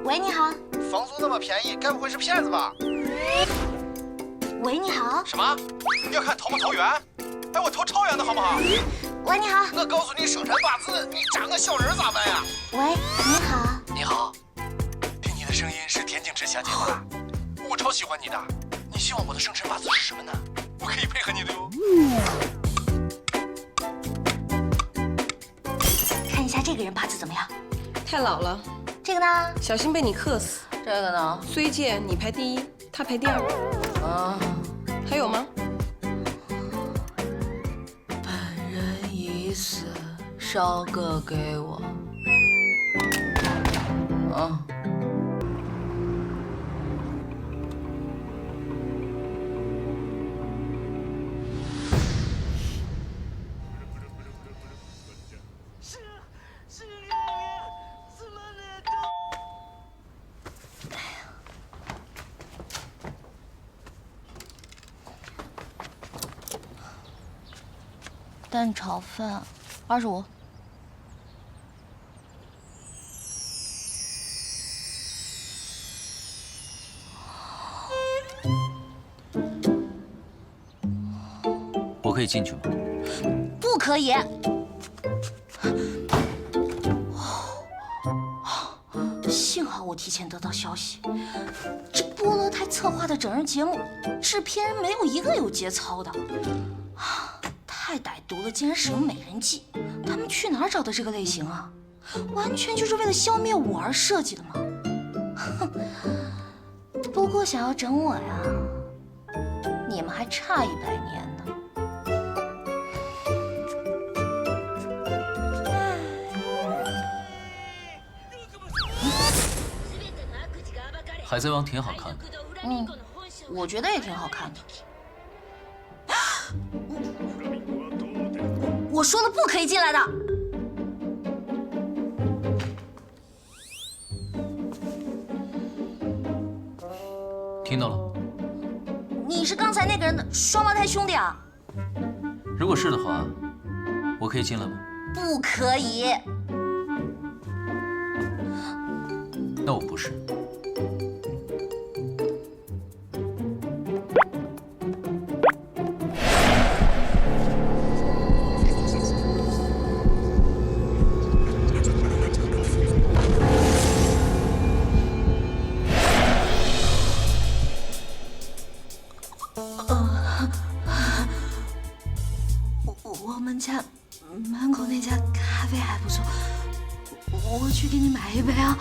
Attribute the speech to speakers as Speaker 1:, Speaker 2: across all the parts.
Speaker 1: 喂，你好。
Speaker 2: 房租那么便宜，该不会是骗子吧？
Speaker 1: 喂，你好。
Speaker 2: 什么？要看投不投缘？哎，我投超缘的好不好？
Speaker 1: 喂，你好。
Speaker 2: 我告诉你生辰八字，你长个小人咋办呀？
Speaker 1: 喂，你好。
Speaker 2: 你好，听你的声音是田径之小姐吧？我超喜欢你的。你希望我的生辰八字是什么呢？我可以配合你的哟。
Speaker 1: 看一下这个人八字怎么样？
Speaker 3: 太老了。
Speaker 1: 这个呢？
Speaker 3: 小心被你克死。
Speaker 1: 这个呢？
Speaker 3: 崔健，你排第一，他排第二。
Speaker 1: 啊。
Speaker 3: 还有吗？
Speaker 1: 本人已死，烧个给我。啊。蛋炒饭，25。
Speaker 4: 我可以进去吗？
Speaker 1: 不可以。幸好我提前得到消息，这菠萝台策划的整人节目，制片人没有一个有节操的。太歹毒了，竟然使用美人计！他们去哪儿找的这个类型啊？完全就是为了消灭我而设计的嘛！哼！不过想要整我呀，你们还差100年呢。
Speaker 4: 海贼王挺好看的。
Speaker 1: 我觉得也挺好看的。我说了不可以进来的。
Speaker 4: 听到了。
Speaker 1: 你是刚才那个人的双胞胎兄弟啊？
Speaker 4: 如果是的话，我可以进来吗？
Speaker 1: 不可以。
Speaker 4: 那我不是。
Speaker 1: 我们家门口那家咖啡还不错，我去给你买一杯啊。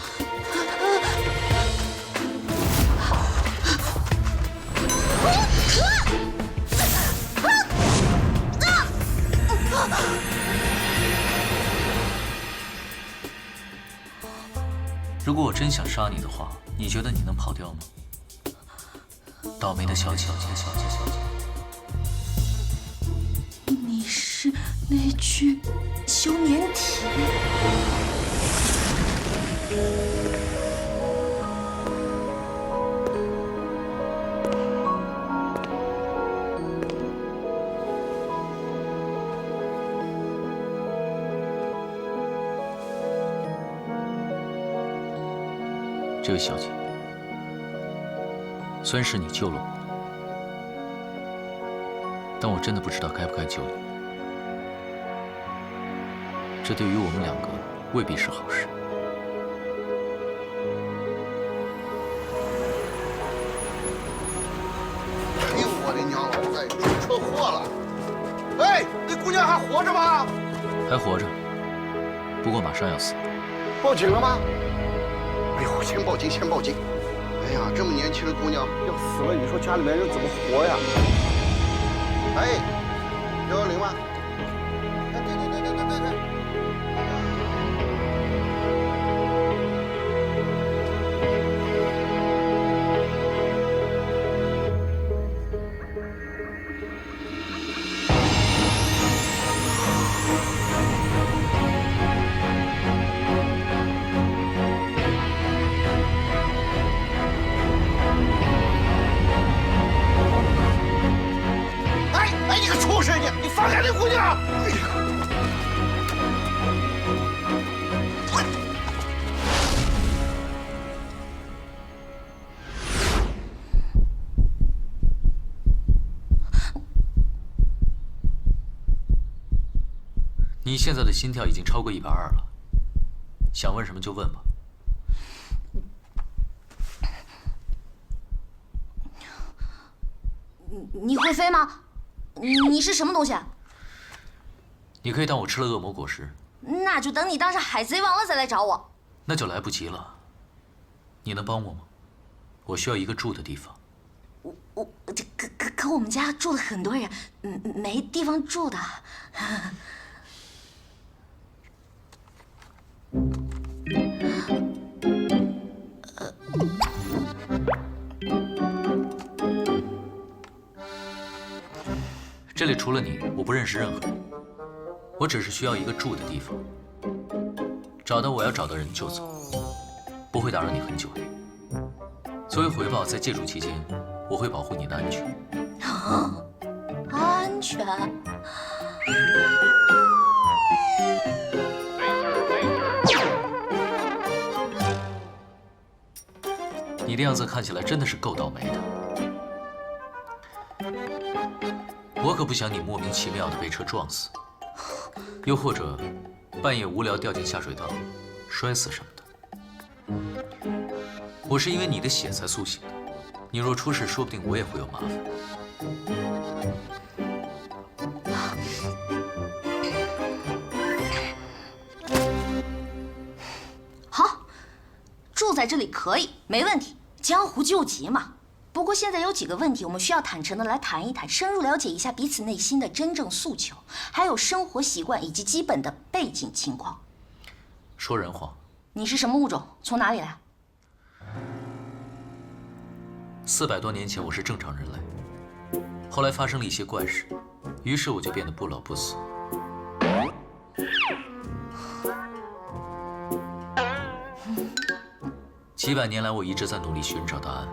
Speaker 4: 如果我真想杀你的话，你觉得你能跑掉吗？倒霉的小姐。
Speaker 1: 你是那具休眠体？
Speaker 4: 这位小姐，虽然是你救了我，但我真的不知道该不该救你。这对于我们2个未必是好事。
Speaker 2: 哎呦我的娘老子，出车祸了！哎，那姑娘还活着吗？
Speaker 4: 还活着，不过马上要死。
Speaker 2: 报警了吗？哎呦，先报警，先报警！哎呀，这么年轻的姑娘要死了，你说家里面人怎么活呀？哎，110吗？哎，对。哎，你个畜生！你放开那姑娘！
Speaker 4: 你现在的心跳已经超过120了，想问什么就问吧。
Speaker 1: 你会飞吗？你是什么东西？
Speaker 4: 你可以当我吃了恶魔果实。
Speaker 1: 那就等你当上海贼王了再来找我。
Speaker 4: 那就来不及了。你能帮我吗？我需要一个住的地方。
Speaker 1: 可我们家住了很多人，没地方住的。
Speaker 4: 这里除了你，我不认识任何人。我只是需要一个住的地方。找到我要找的人就走，不会打扰你很久的。作为回报，在借住期间，我会保护你的安全。
Speaker 1: 安全？
Speaker 4: 你的样子看起来真的是够倒霉的。我可不想你莫名其妙的被车撞死，又或者半夜无聊掉进下水道，摔死什么的。我是因为你的血才苏醒的，你若出事，说不定我也会有麻烦。
Speaker 1: 好，住在这里可以，没问题。江湖救急嘛。不过现在有几个问题，我们需要坦诚的来谈一谈，深入了解一下彼此内心的真正诉求，还有生活习惯以及基本的背景情况。
Speaker 4: 说人话。
Speaker 1: 你是什么物种？从哪里来
Speaker 4: ？400多年前我是正常人类，后来发生了一些怪事，于是我就变得不老不死。几百年来，我一直在努力寻找答案。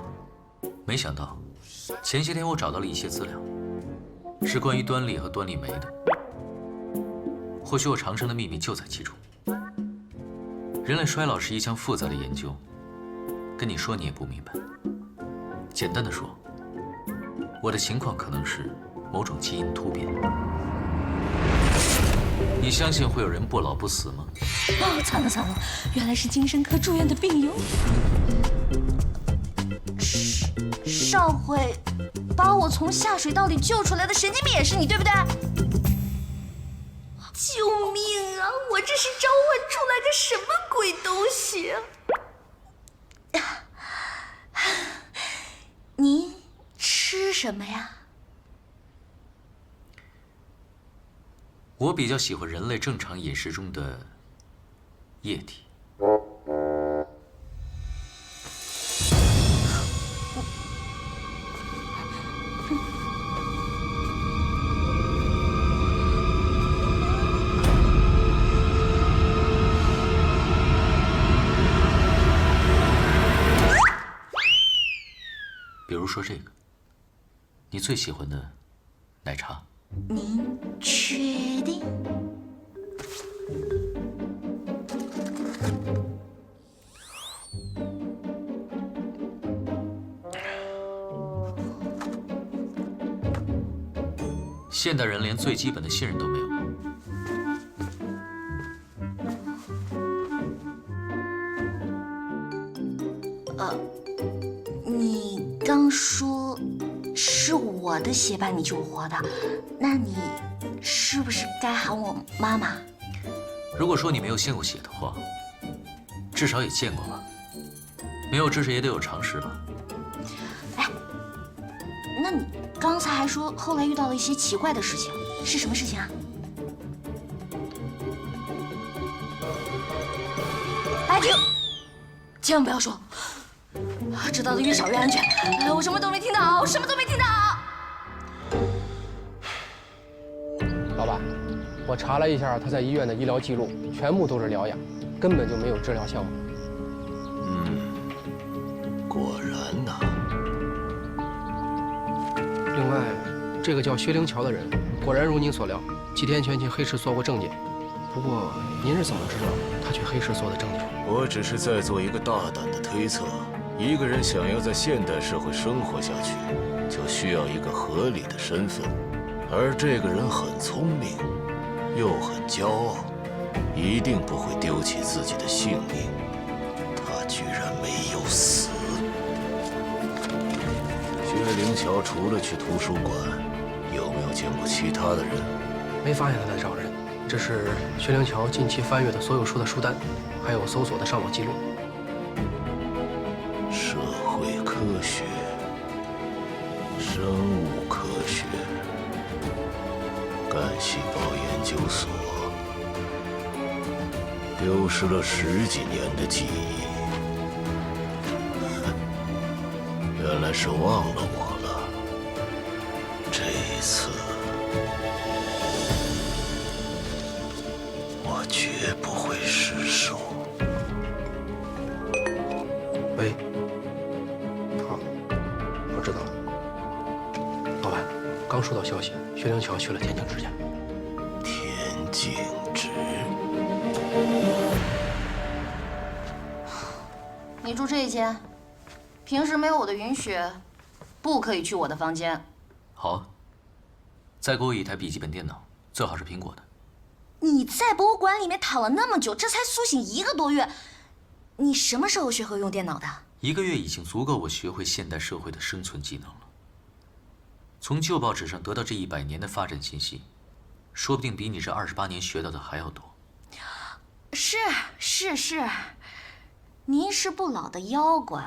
Speaker 4: 没想到，前些天我找到了一些资料，是关于端粒和端粒酶的。或许我长生的秘密就在其中。人类衰老是一项复杂的研究，跟你说你也不明白。简单的说，我的情况可能是某种基因突变。你相信会有人不老不死吗？
Speaker 1: 啊，惨了惨了，原来是精神科住院的病友。上回把我从下水道里救出来的神经病也是你，对不对？救命啊！我这是召唤出来个什么鬼东西？您吃什么呀？
Speaker 4: 我比较喜欢人类正常饮食中的液体。比如说这个，你最喜欢的奶茶。
Speaker 1: 您确定？
Speaker 4: 现代人连最基本的信任都没有。
Speaker 1: 你刚说是我的血把你救活的，那你是不是该喊我妈妈？
Speaker 4: 如果说你没有献过血的话，至少也见过吧？没有知识也得有常识吧？
Speaker 1: 哎，那你刚才还说后来遇到了一些奇怪的事情，是什么事情啊？哎，停！千万不要说，知道的越少越安全。哎，我什么都没听到，我什么都没听到。
Speaker 5: 老爸，我查了一下他在医院的医疗记录，全部都是疗养，根本就没有治疗项目。
Speaker 6: 果然呐。
Speaker 5: 另外，这个叫薛灵桥的人，果然如您所料，几天前去黑市做过证件。不过，您是怎么知道他去黑市做的证件？
Speaker 6: 我只是在做一个大胆的推测。一个人想要在现代社会生活下去，就需要一个合理的身份，而这个人很聪明，又很骄傲，一定不会丢弃自己的性命。他居然没有死。薛灵桥除了去图书馆，有没有见过其他的人？
Speaker 5: 没发现他在找人，这是薛灵桥近期翻阅的所有书的书单，还有搜索的上网记录。
Speaker 6: 社会科学、生物科学、干细胞研究所，丢失了10几年的记忆。原来是忘了我了。这一次，我绝不会失手。
Speaker 5: 喂，好，我知道了。老板，刚收到消息，薛灵桥去了田径之家。
Speaker 6: 田径之，
Speaker 1: 你住这一间，平时没有我的允许，不可以去我的房间。
Speaker 4: 好啊，再给我一台笔记本电脑，最好是苹果的。
Speaker 1: 你在博物馆里面躺了那么久，这才苏醒1个多月，你什么时候学会用电脑的
Speaker 4: 1个月已经足够我学会现代社会的生存技能了。从旧报纸上得到这100年的发展信息，说不定比你这28年学到的还要多。
Speaker 1: 是，您是不老的妖怪，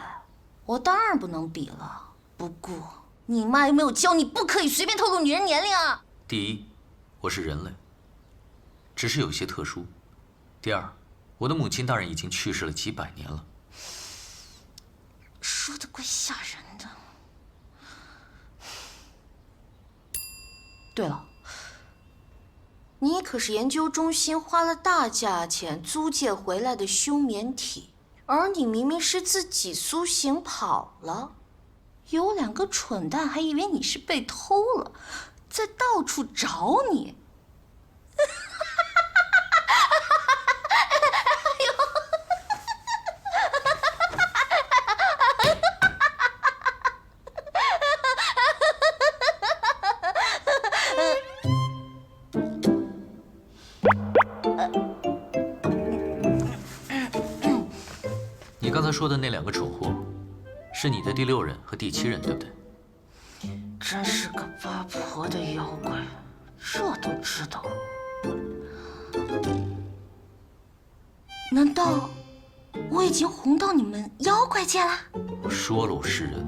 Speaker 1: 我当然不能比了。不过，你妈有没有教你不可以随便透露女人年龄啊？
Speaker 4: 第一，我是人类，只是有些特殊。第二，我的母亲大人已经去世了几百年了。
Speaker 1: 说的怪吓人的。对了，你可是研究中心花了大价钱租借回来的休眠体，而你明明是自己苏醒跑了，有2个蠢蛋还以为你是被偷了，在到处找你。
Speaker 4: 你刚才说的那2个蠢货，是你的第6任和第7任，对不对？
Speaker 1: 真是个八婆的妖怪，这都知道。难道我已经红到你们妖怪界了？
Speaker 4: 我说了，我是人。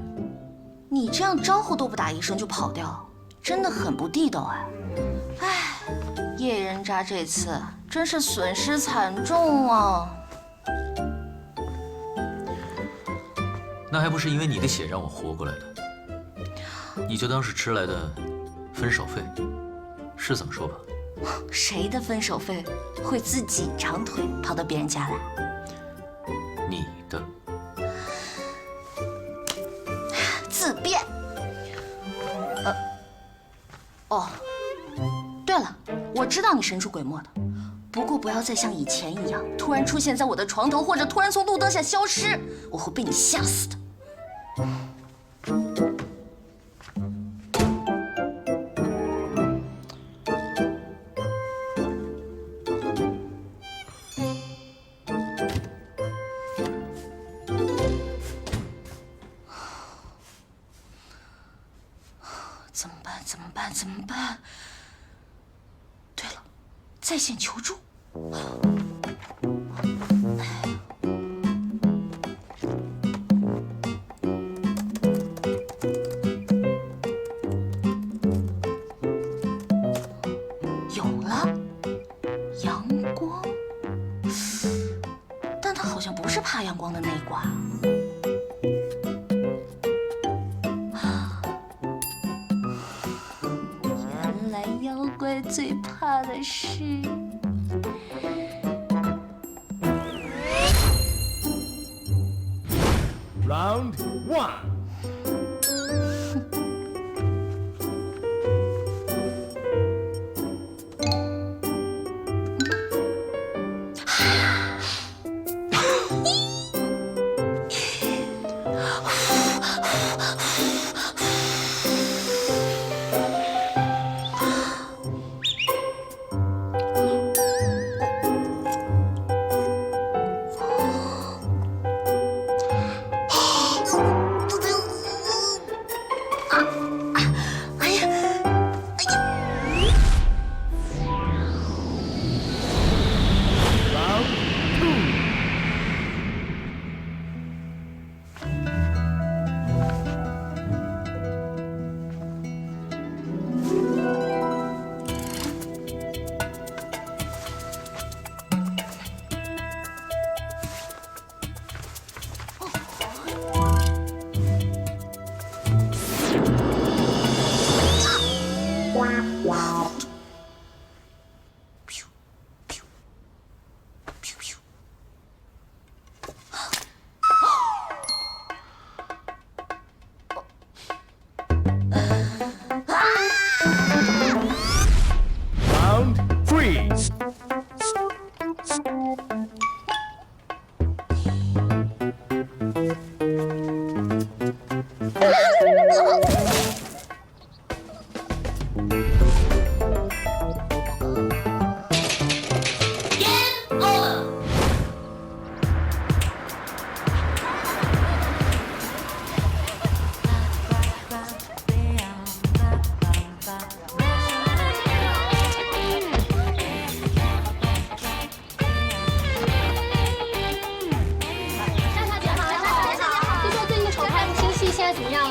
Speaker 1: 你这样招呼都不打一声就跑掉，真的很不地道哎！哎，叶人渣这次真是损失惨重啊！
Speaker 4: 那还不是因为你的血让我活过来的？你就当是迟来的分手费，是这么说吧？
Speaker 1: 谁的分手费会自己长腿跑到别人家来？
Speaker 4: 你的。
Speaker 1: 自辩。哦，对了，我知道你神出鬼没的，不过不要再像以前一样突然出现在我的床头，或者突然从路灯下消失，我会被你吓死的。怎么办？对了，在线求助。有了，阳光，但他好像不是怕阳光的那一挂。妖怪最怕的是
Speaker 7: Round 1。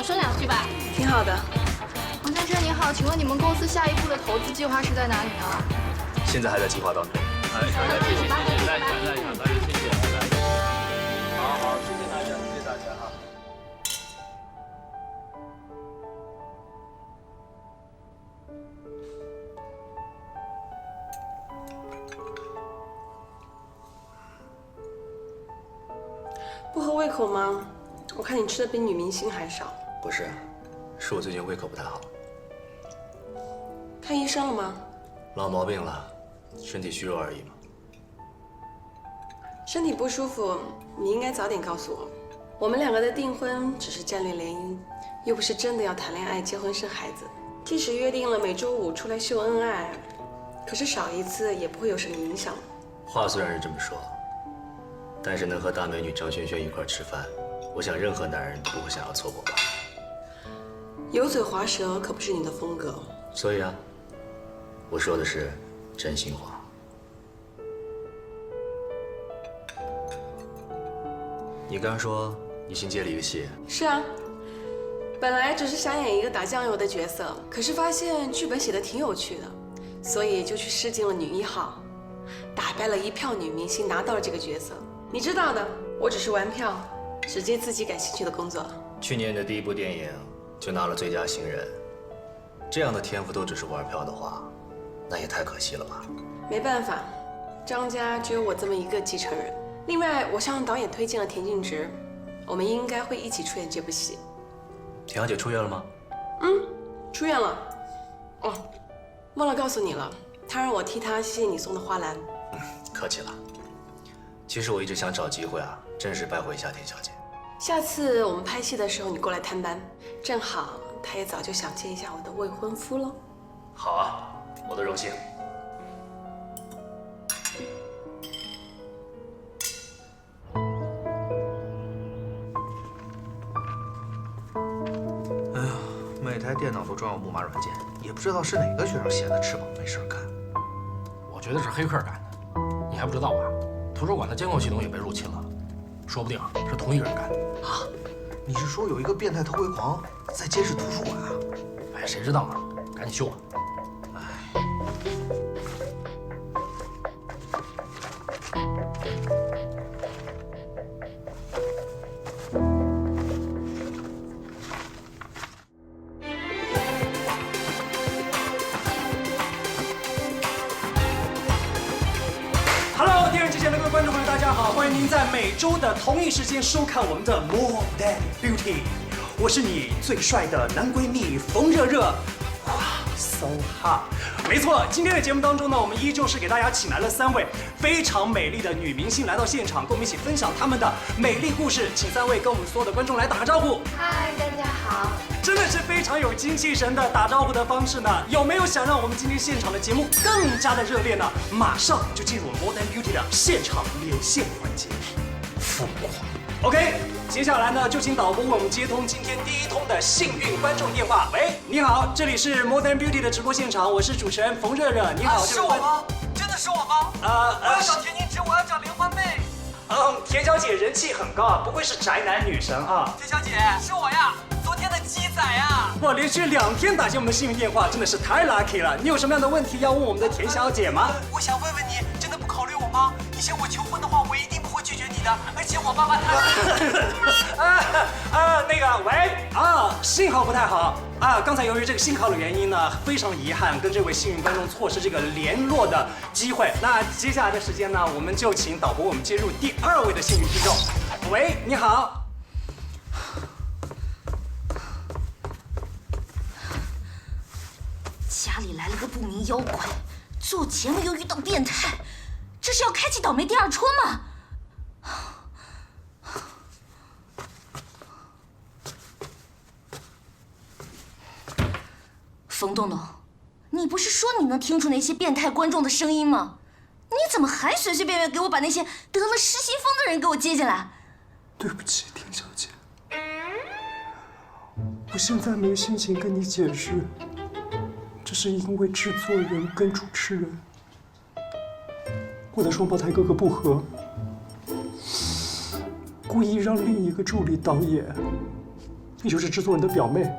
Speaker 8: 我说2句吧。
Speaker 3: 挺好的。
Speaker 8: 王先生您好，请问你们公司下一步的投资计划是在哪里呢？
Speaker 9: 现在还在计划当中。
Speaker 8: 谢谢，谢谢，
Speaker 9: 大家谢谢，好，谢谢大家，谢谢大家哈。
Speaker 3: 不合胃口吗？我看你吃的比女明星还少。
Speaker 9: 不是，是我最近胃口不太好。
Speaker 3: 看医生了吗？
Speaker 9: 老毛病了，身体虚弱而已嘛。
Speaker 3: 身体不舒服，你应该早点告诉我。我们2个的订婚只是战略联姻，又不是真的要谈恋爱、结婚生孩子。即使约定了每周5出来秀恩爱，可是少一次也不会有什么影响。
Speaker 9: 话虽然是这么说，但是能和大美女张萱萱一块吃饭，我想任何男人都不会想要错过吧。
Speaker 3: 油嘴滑舌可不是你的风格。
Speaker 9: 所以啊，我说的是真心话。你刚说你新接了一个戏，
Speaker 3: 是啊，本来只是想演一个打酱油的角色，可是发现剧本写的挺有趣的，所以就去试镜了女1号，打败了一票女明星，拿到了这个角色。你知道的，我只是玩票，只接自己感兴趣的工作。
Speaker 9: 去年的第1部电影就拿了最佳新人，这样的天赋都只是玩票的话，那也太可惜了吧。
Speaker 3: 没办法，张家只有我这么一个继承人。另外，我向导演推荐了田径直，我们应该会一起出演这部戏。
Speaker 9: 田小姐出院了吗？
Speaker 3: 出院了。哦，忘了告诉你了，她让我替她谢谢你送的花篮。
Speaker 9: 客气了。其实我一直想找机会啊，正式拜会一下田小姐。
Speaker 3: 下次我们拍戏的时候你过来探班，正好她也早就想见一下我的未婚夫了。
Speaker 9: 好啊，我的荣幸。
Speaker 10: 哎呀，每台电脑都装有木马软件，也不知道是哪个学生闲的吃饱没事干。
Speaker 5: 我觉得是黑客干的，你还不知道吧？图书馆的监控系统也被入侵了，说不定是同一个人干的。
Speaker 10: 啊？你是说有一个变态偷窥狂在监视图书馆啊？
Speaker 5: 哎，谁知道呢？赶紧修啊！
Speaker 11: 欢迎您在每周的同一时间收看我们的 More Than Beauty， 我是你最帅的男闺蜜冯热热，哇 ，so hot！ 没错，今天的节目当中呢，我们依旧是给大家请来了3位非常美丽的女明星来到现场，跟我们一起分享她们的美丽故事。请3位跟我们所有的观众来打个招呼。
Speaker 8: 嗨，大家好。
Speaker 11: 真的是非常有精气神的打招呼的方式呢。有没有想让我们今天现场的节目更加的热烈呢？马上就进入 More Than Beauty 的现场连线环节，疯狂。OK， 接下来呢，就请导播为我们接通今天第1通的幸运观众电话。喂，你好，这里是 More Than Beauty 的直播现场，我是主持人冯热热。你好，
Speaker 12: 是我吗？真的是我吗？我要找田径直，我要找莲花妹。
Speaker 11: 田小姐人气很高啊，不愧是宅男女神啊。
Speaker 12: 田小姐，是我呀，昨天的鸡仔呀。
Speaker 11: 哇，连续2天打进我们的幸运电话，真的是太 lucky 了。你有什么样的问题要问我们的田小姐吗？
Speaker 12: 我想问问你，真的不考虑我吗？你向我求婚的话，我一定不会拒绝你的。而且我爸爸他……信号不太好啊。刚才由于这个信号的原因呢，非常遗憾跟这位幸运观众错失这个联络的机会。那接下来的时间呢，我们就请导播我们接入第2位的幸运听众。喂，你好。
Speaker 1: 家里来了个不明妖怪，做节目又遇到变态，这是要开启倒霉第2春吗？冯东东，你不是说你能听出那些变态观众的声音吗？你怎么还随随便便给我把那些得了失心疯的人给我接进来？
Speaker 11: 对不起，田小姐，我现在没心情跟你解释，这是因为制作人跟主持人，我的双胞胎哥哥不和，故意让另一个助理导演你就是制作人的表妹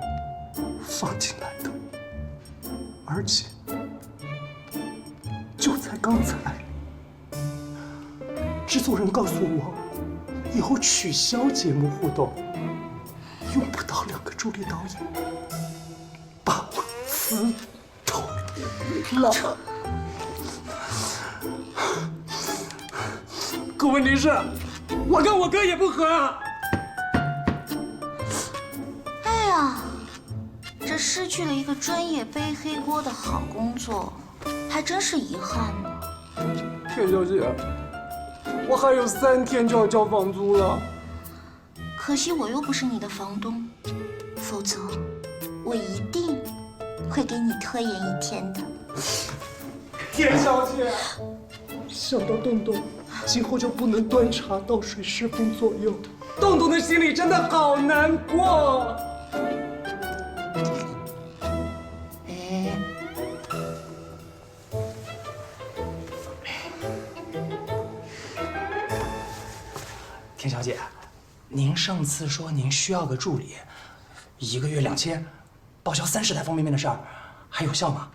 Speaker 11: 放进来的，而且就在刚才，制作人告诉我，以后取消节目互动，用不到2个助理导演，把我辞退了。可问题是，我跟我哥也不和啊。
Speaker 1: 哎呀，这失去了一个专业背黑锅的好工作，还真是遗憾呢。
Speaker 11: 田小姐，我还有3天就要交房租了。
Speaker 1: 可惜我又不是你的房东，否则我一定会给你拖延1天的。
Speaker 11: 田小姐，想到洞洞今后就不能端茶倒水10分左右，洞洞的心里真的好难过。
Speaker 1: 哎，
Speaker 11: 田小姐，您上次说您需要个助理，1个月2000，报销30台方便面的事儿，还有效吗？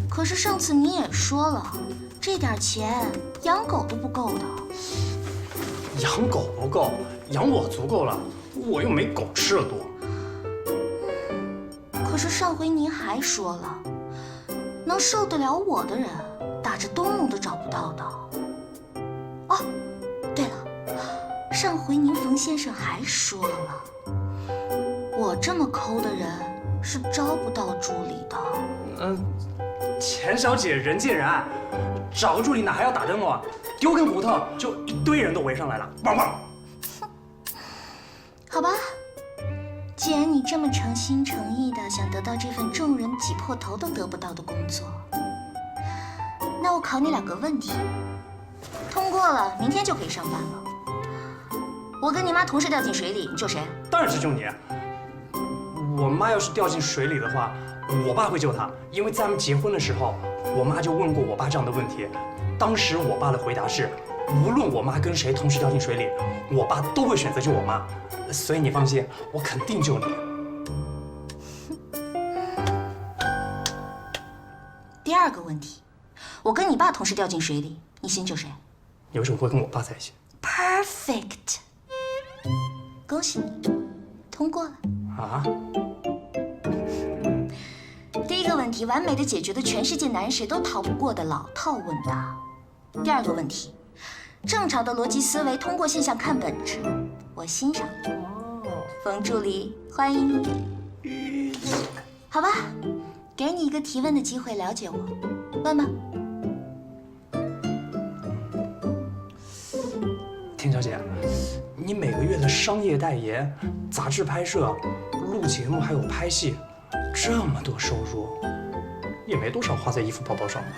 Speaker 1: 可是上次你也说了，这点钱养狗都不够的。
Speaker 11: 养狗不够，养我足够了，我又没狗吃的多。
Speaker 1: 可是上回您还说了，能受得了我的人，打着东东都找不到的。哦，对了，上回您冯先生还说了，我这么抠的人是招不到助理的。
Speaker 11: 钱小姐人见人爱，找个助理哪还要打灯笼？丢根骨头就一堆人都围上来了，汪汪！
Speaker 1: 好吧，既然你这么诚心诚意的想得到这份众人挤破头都得不到的工作，那我考你2个问题，通过了，明天就可以上班了。我跟你妈同时掉进水里，你救谁？
Speaker 11: 当然是救你。我妈要是掉进水里的话，我爸会救她，因为在他们结婚的时候，我妈就问过我爸这样的问题。当时我爸的回答是，无论我妈跟谁同时掉进水里，我爸都会选择救我妈。所以你放心，我肯定救你。
Speaker 1: 第2个问题，我跟你爸同时掉进水里，你先救谁？
Speaker 11: 你为什么会跟我爸在一起？
Speaker 1: Perfect， 恭喜你，通过了。
Speaker 11: 啊？
Speaker 1: 第1个问题，完美的解决了全世界男人谁都逃不过的老套问答。第2个问题，正常的逻辑思维，通过现象看本质，我欣赏。冯助理，欢迎你。好吧，给你一个提问的机会，了解我，问吧。
Speaker 11: 田小姐，你每个月的商业代言、杂志拍摄、录节目还有拍戏，这么多收入，也没多少花在衣服包包上吧？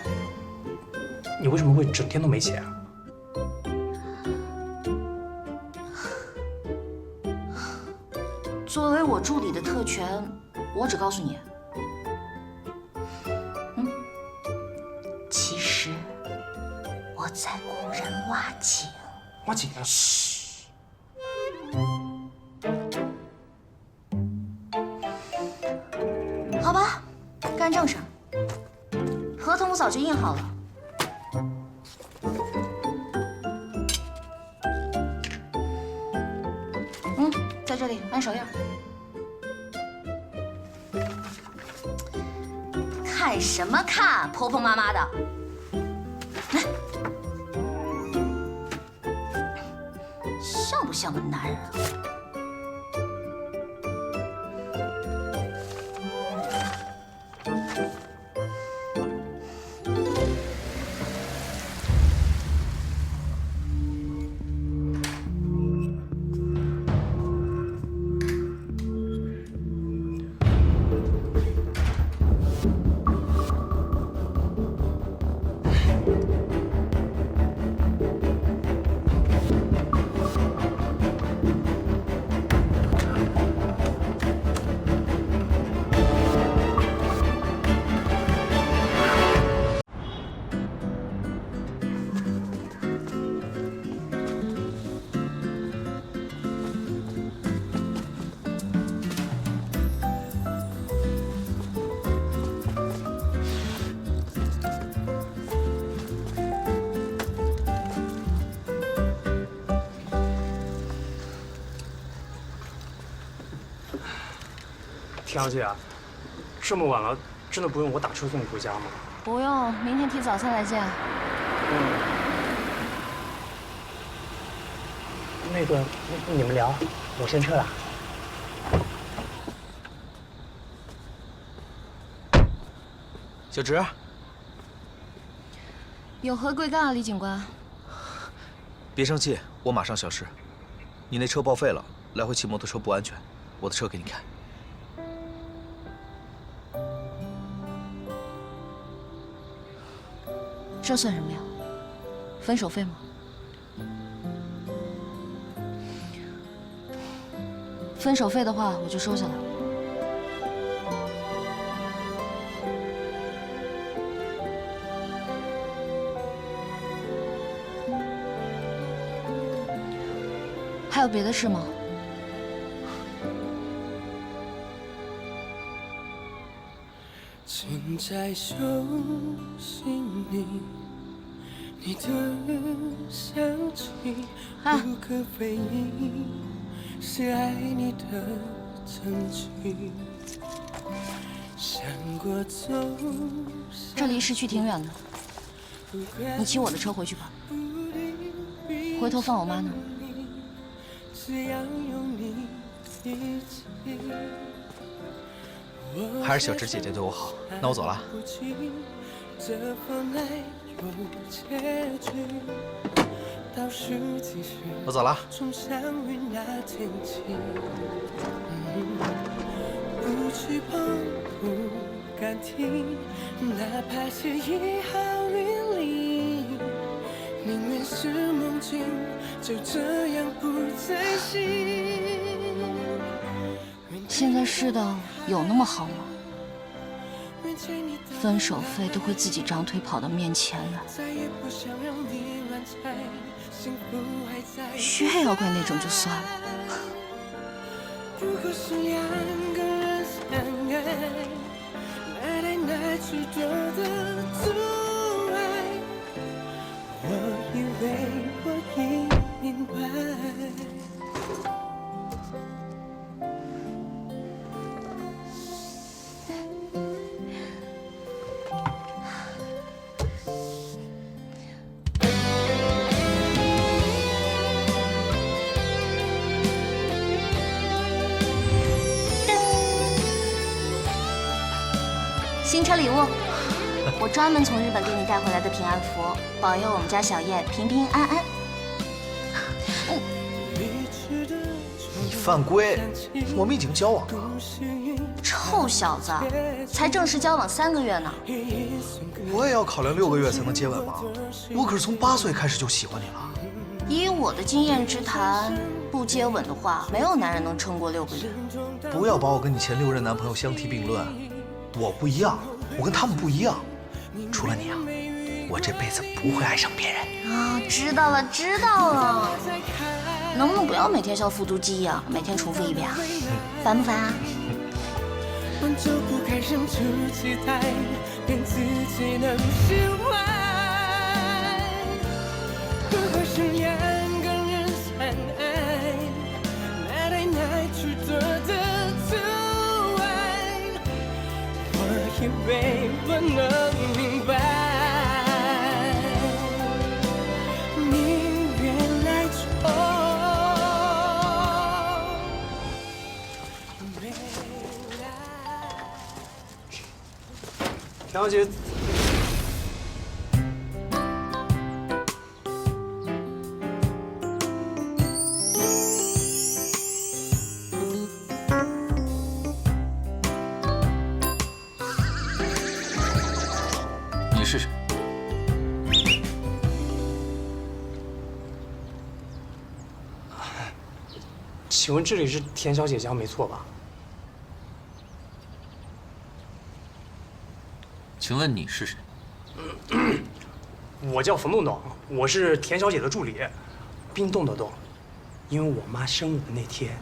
Speaker 11: 你为什么会整天都没钱啊？
Speaker 1: 作为我助理的特权，我只告诉你，其实我在雇人挖井。
Speaker 11: 挖井啊！
Speaker 1: 嘘。好吧，干正事儿。合同我早就印好了。在这里按手印。看什么看，婆婆妈妈的。来，像不像个男人啊？
Speaker 12: 田小姐啊，这么晚了，真的不用我打车送你回家吗？
Speaker 1: 不用，明天提早餐来见。
Speaker 12: 那个，你们聊，我先撤了。
Speaker 10: 小直，
Speaker 1: 有何贵干啊，李警官？
Speaker 10: 别生气，我马上消失。你那车报废了，来回骑摩托车不安全，我的车给你开。
Speaker 1: 这算什么呀？分手费吗？分手费的话，我就收下来。还有别的事吗？
Speaker 13: 正在手心里，你的香气无可非议，是爱你的证据。想过走，
Speaker 1: 这离市区挺远的，你骑我的车回去吧，回头放我妈那儿。
Speaker 13: 只要有你一起。
Speaker 10: 还是小直姐姐对我好，那我走了。我走了。
Speaker 13: 不去碰，不敢听，哪怕是1毫云里，宁愿是梦境，就这样不再醒。
Speaker 1: 现在世道有那么好吗？分手费都会自己长腿跑到面前来，血要怪那种就算了。
Speaker 13: 如果是两个人相爱，哪来哪去多的阻碍？我以为我已明白。
Speaker 1: 新车礼物，我专门从日本给你带回来的平安符，保佑我们家小燕平平安安。
Speaker 10: 你犯规！我们已经交往了。
Speaker 1: 臭小子，才正式交往3个月呢。
Speaker 10: 我也要考量6个月才能接吻吗？我可是从8岁开始就喜欢你了。
Speaker 1: 以我的经验之谈，不接吻的话，没有男人能撑过6个月。
Speaker 10: 不要把我跟你前6任男朋友相提并论。我不一样，我跟他们不一样。除了你啊，我这辈子不会爱上别人。
Speaker 1: 啊，知道了，知道了。能不能不要每天像复读机一样，每天重复一遍啊？烦不烦啊？
Speaker 13: 就不该生出期待，骗自己能释怀。如果是两个人相爱，哪来哪去多的阻碍？我以为我能明白，宁愿来错。
Speaker 12: 田小姐，
Speaker 4: 你是谁？
Speaker 12: 请问这里是田小姐家没错吧？
Speaker 4: 请问你是谁？
Speaker 12: 我叫冯栋栋，我是田小姐的助理，冰冻的冻，因为我妈生我的那天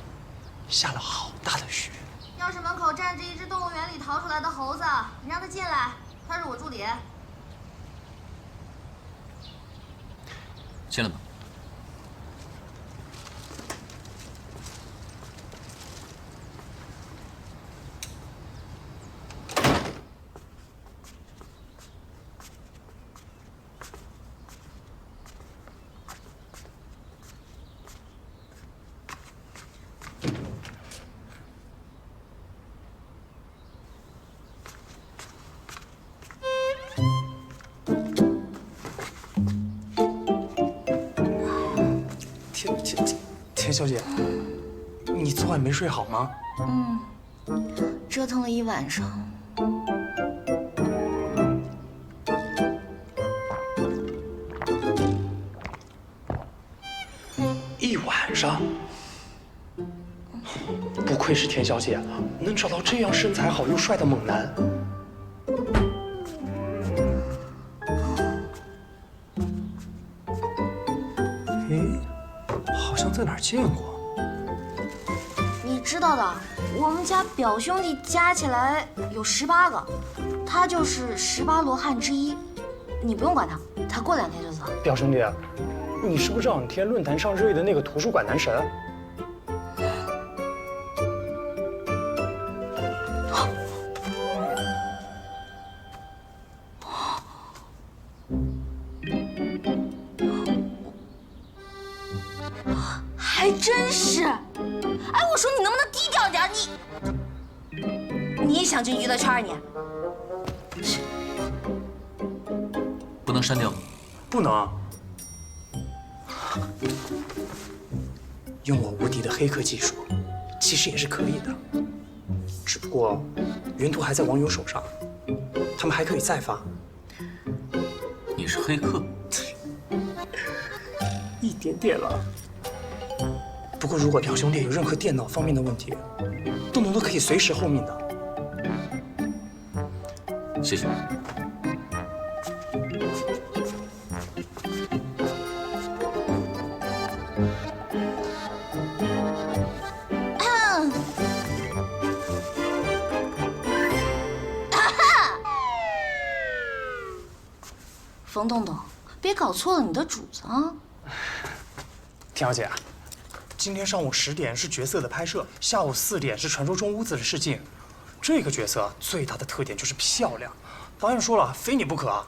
Speaker 12: 下了好大的雪。
Speaker 8: 钥匙门口站着一只动物园里逃出来的猴子，你让他进来，他是我助理。
Speaker 4: 进来吧。
Speaker 11: 田小姐，你昨晚没睡好吗？
Speaker 1: 折腾了一晚上。
Speaker 11: 一晚上？不愧是田小姐，能找到这样身材好又帅的猛男。诶，好像在哪儿见过。
Speaker 1: 你知道的，我们家表兄弟加起来有18个，他就是18罗汉之一。你不用管他，他过2天就走。
Speaker 11: 表兄弟，你是不是这两天论坛上热议的那个图书馆男神？
Speaker 1: 还真是。哎，我说你能不能低调点？你也想进娱乐圈？你
Speaker 4: 不能删掉。
Speaker 11: 不能。用我无敌的黑客技术，其实也是可以的。只不过原图还在网友手上，他们还可以再发。
Speaker 4: 你是黑客？
Speaker 11: 一点点了。不过如果表兄弟有任何电脑方面的问题，东东都可以随时候命的。
Speaker 4: 谢谢。
Speaker 1: 冯东东，别搞错了你的主子啊！
Speaker 11: 田小姐，今天上午10点是角色的拍摄，下午4点是传说中屋子的试镜。这个角色最大的特点就是漂亮，导演说了，非你不可啊！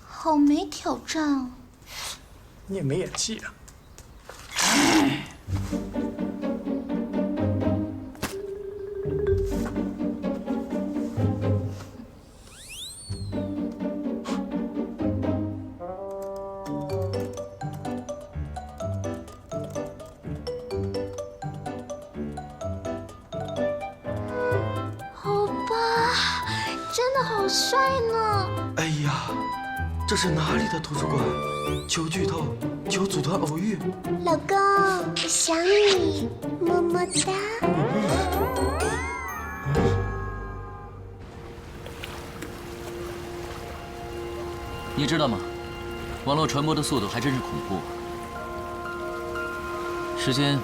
Speaker 1: 好没挑战啊！
Speaker 11: 你也没演技啊！
Speaker 1: 好帅呢！
Speaker 14: 哎呀，这是哪里的图书馆？求剧透，求组团偶遇。
Speaker 15: 老公，想你，么么哒。
Speaker 4: 你知道吗？网络传播的速度还真是恐怖。时间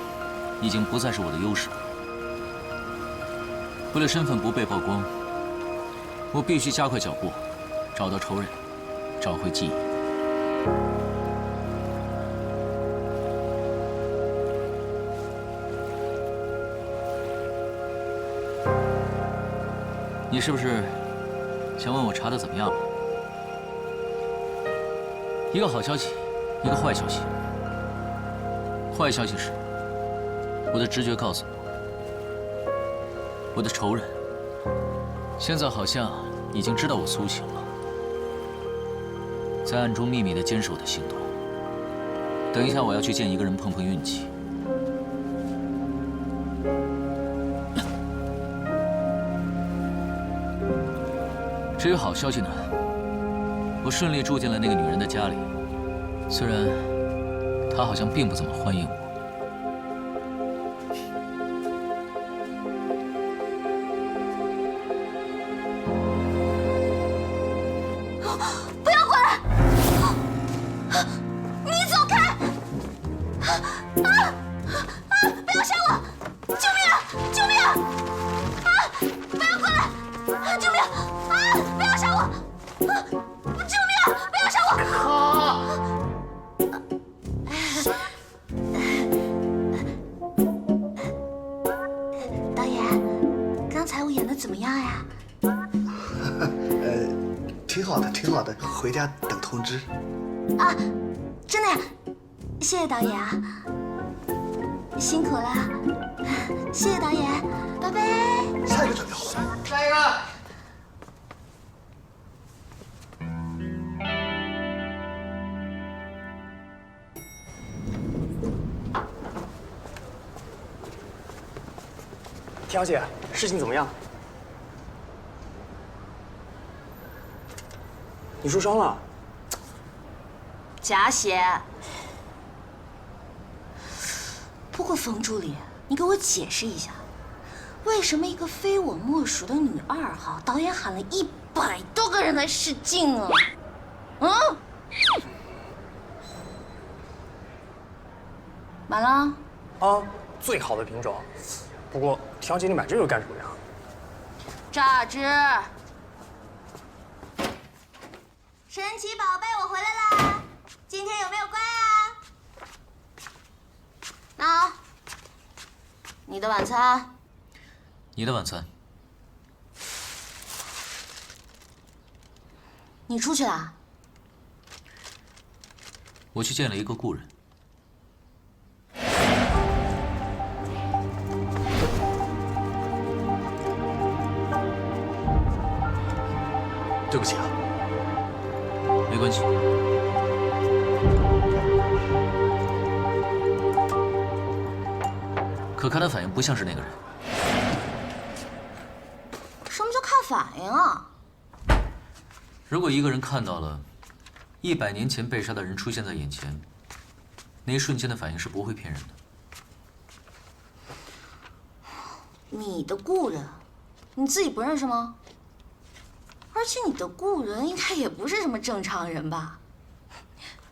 Speaker 4: 已经不再是我的优势了。为了身份不被曝光，我必须加快脚步，找到仇人，找回记忆。你是不是想问我查的怎么样了？一个好消息，一个坏消息。坏消息是，我的直觉告诉我，我的仇人现在好像已经知道我苏醒了，在暗中秘密地监视我的行动。等一下，我要去见一个人碰碰运气。至于好消息呢，我顺利住进了那个女人的家里，虽然她好像并不怎么欢迎我。
Speaker 1: 不要过来！你走开！不要杀我！救命啊！救命啊！不要过来！救命！不要杀我！救命啊！不要杀我！导演，刚才我演的怎么样呀？
Speaker 10: 挺好的，挺好的，回家等通知。
Speaker 1: 啊，真的呀！谢谢导演啊，辛苦了，谢谢导演，拜拜。
Speaker 10: 下一个准备好了？下一个。
Speaker 12: 小姐，事情怎么样？你受伤了？
Speaker 1: 假血。不过冯助理，你给我解释一下，为什么一个非我莫属的女2号，导演喊了100多个人来试镜啊？嗯？买了？
Speaker 12: 啊，最好的品种。不过，调姐，你买这个干什么呀？
Speaker 1: 榨汁。
Speaker 15: 神奇宝贝，我回来啦！今天有没有乖啊？
Speaker 1: 那，你的晚餐。
Speaker 4: 你的晚餐。
Speaker 1: 你出去啦？
Speaker 4: 我去见了一个故人。
Speaker 9: 对不起啊。
Speaker 4: 没关系。可看他反应不像是那个人。
Speaker 1: 什么叫看反应啊？
Speaker 4: 如果一个人看到了100年前被杀的人出现在眼前，那一瞬间的反应是不会骗人的。
Speaker 1: 你的故人，你自己不认识吗？而且你的故人应该也不是什么正常人吧？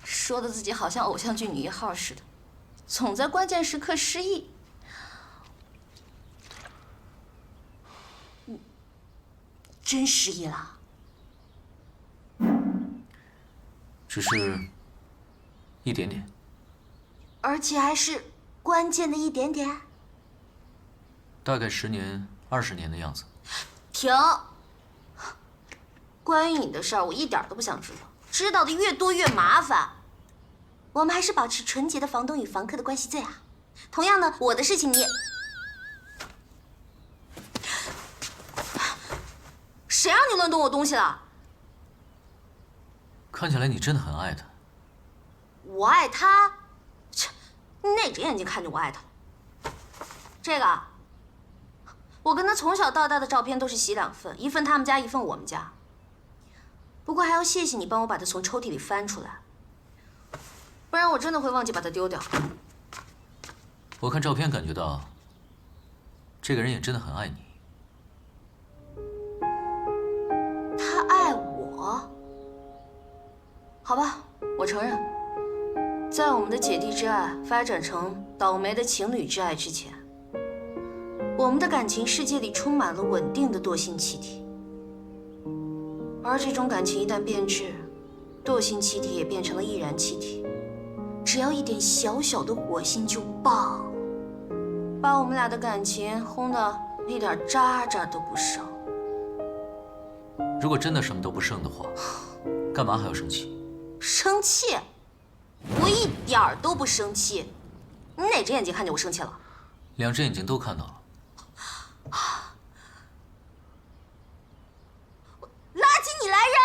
Speaker 1: 说的自己好像偶像剧女1号似的，总在关键时刻失忆。真失忆了？
Speaker 4: 只是一点点。
Speaker 1: 而且还是关键的一点点？
Speaker 4: 大概10年、20年的样子。
Speaker 1: 停！关于你的事儿，我一点都不想知道，知道的越多越麻烦。我们还是保持纯洁的房东与房客的关系最好。同样的，我的事情你……谁让你乱动我东西了？
Speaker 4: 看起来你真的很爱他。
Speaker 1: 我爱他？切，你哪只眼睛看见我爱他了？这个，我跟他从小到大的照片都是洗2份，一份他们家，一份我们家。不过还要谢谢你帮我把它从抽屉里翻出来，不然我真的会忘记把它丢掉。
Speaker 4: 我看照片感觉到，这个人也真的很爱你。
Speaker 1: 他爱我？好吧，我承认，在我们的姐弟之爱发展成倒霉的情侣之爱之前，我们的感情世界里充满了稳定的惰性气体。而这种感情一旦变质，惰性气体也变成了易燃气体，只要一点小小的火星就爆，把我们俩的感情轰得一点渣渣都不剩。
Speaker 4: 如果真的什么都不剩的话，干嘛还要生气？
Speaker 1: 生气？我一点儿都不生气。你哪只眼睛看见我生气了
Speaker 4: ？2只眼睛都看到了。
Speaker 1: 垃圾，你来扔！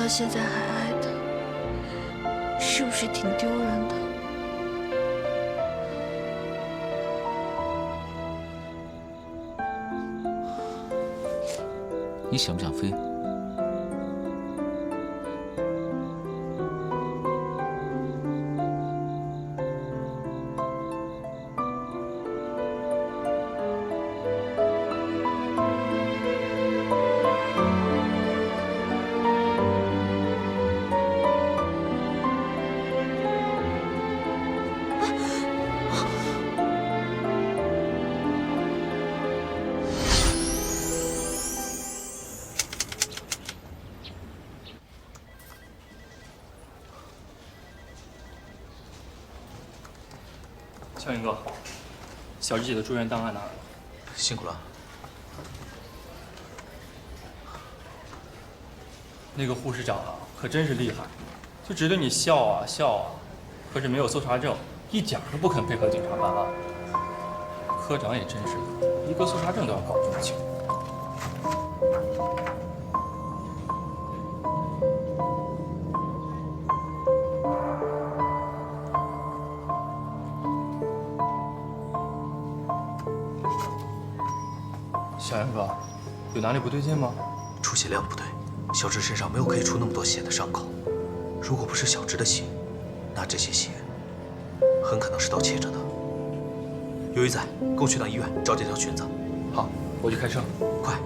Speaker 8: 到现在还爱他，是不是挺丢人的？
Speaker 4: 你想不想飞？
Speaker 16: 小云哥，小智姐的住院档案拿来了。
Speaker 4: 辛苦了。
Speaker 16: 那个护士长啊，可真是厉害，就只对你笑啊笑啊，可是没有搜查证，一点都不肯配合警察办案。科长也真是的，一个搜查证都要搞这么久。小杨哥，有哪里不对劲吗？
Speaker 10: 出血量不对，小智身上没有可以出那么多血的伤口。如果不是小智的血，那这些血很可能是盗窃者的。有鱼仔，跟我去趟医院找这条裙子。
Speaker 16: 好，我去开车。
Speaker 10: 快！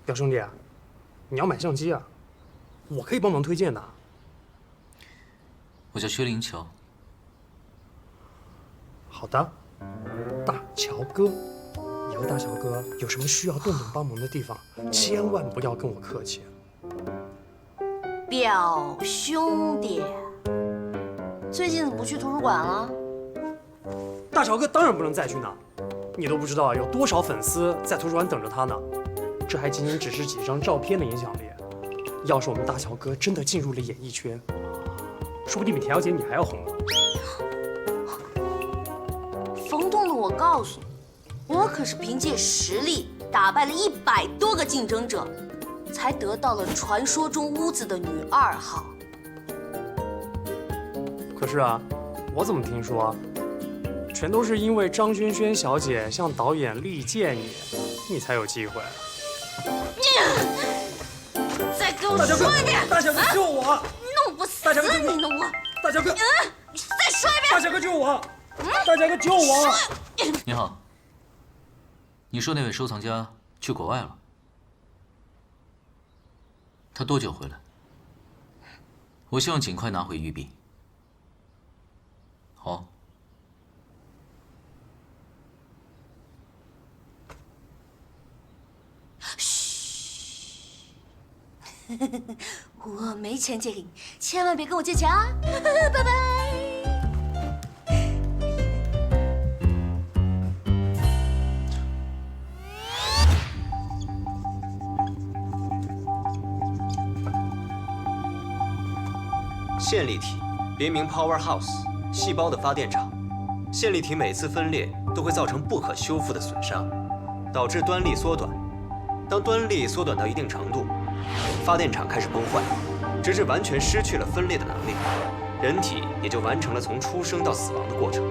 Speaker 11: 表兄弟，你要买相机啊？我可以帮忙推荐的。
Speaker 4: 我叫薛灵桥。
Speaker 11: 好的，大乔哥，以后大乔哥有什么需要顿顿帮忙的地方，千万不要跟我客气。
Speaker 1: 表兄弟，最近怎么不去图书馆了？
Speaker 11: 大乔哥当然不能再去呢，你都不知道有多少粉丝在图书馆等着他呢。这还仅仅只是几张照片的影响力。要是我们大乔哥真的进入了演艺圈，说不定比田小姐你还要红呢。
Speaker 1: 冯东东，我告诉你，我可是凭借实力打败了100多个竞争者，才得到了传说中屋子的女2号。
Speaker 11: 可是啊，我怎么听说，全都是因为张轩轩小姐向导演力荐你，你才有机会。
Speaker 1: 再给我说一遍！
Speaker 11: 大乔哥救我！
Speaker 1: 弄不死你呢我！
Speaker 11: 大乔哥，
Speaker 1: 再说一遍！
Speaker 11: 大乔哥救我！大乔哥救我！
Speaker 4: 你好，你说那位收藏家去国外了？他多久回来？我希望尽快拿回玉璧。好。
Speaker 1: 我没钱借给你，千万别跟我借钱啊！拜拜。
Speaker 9: 线粒体别名 Powerhouse， 细胞的发电厂。线粒体每次分裂都会造成不可修复的损伤，导致端粒缩短。当端粒缩短到一定程度，发电厂开始崩坏，直至完全失去了分裂的能力，人体也就完成了从出生到死亡的过程。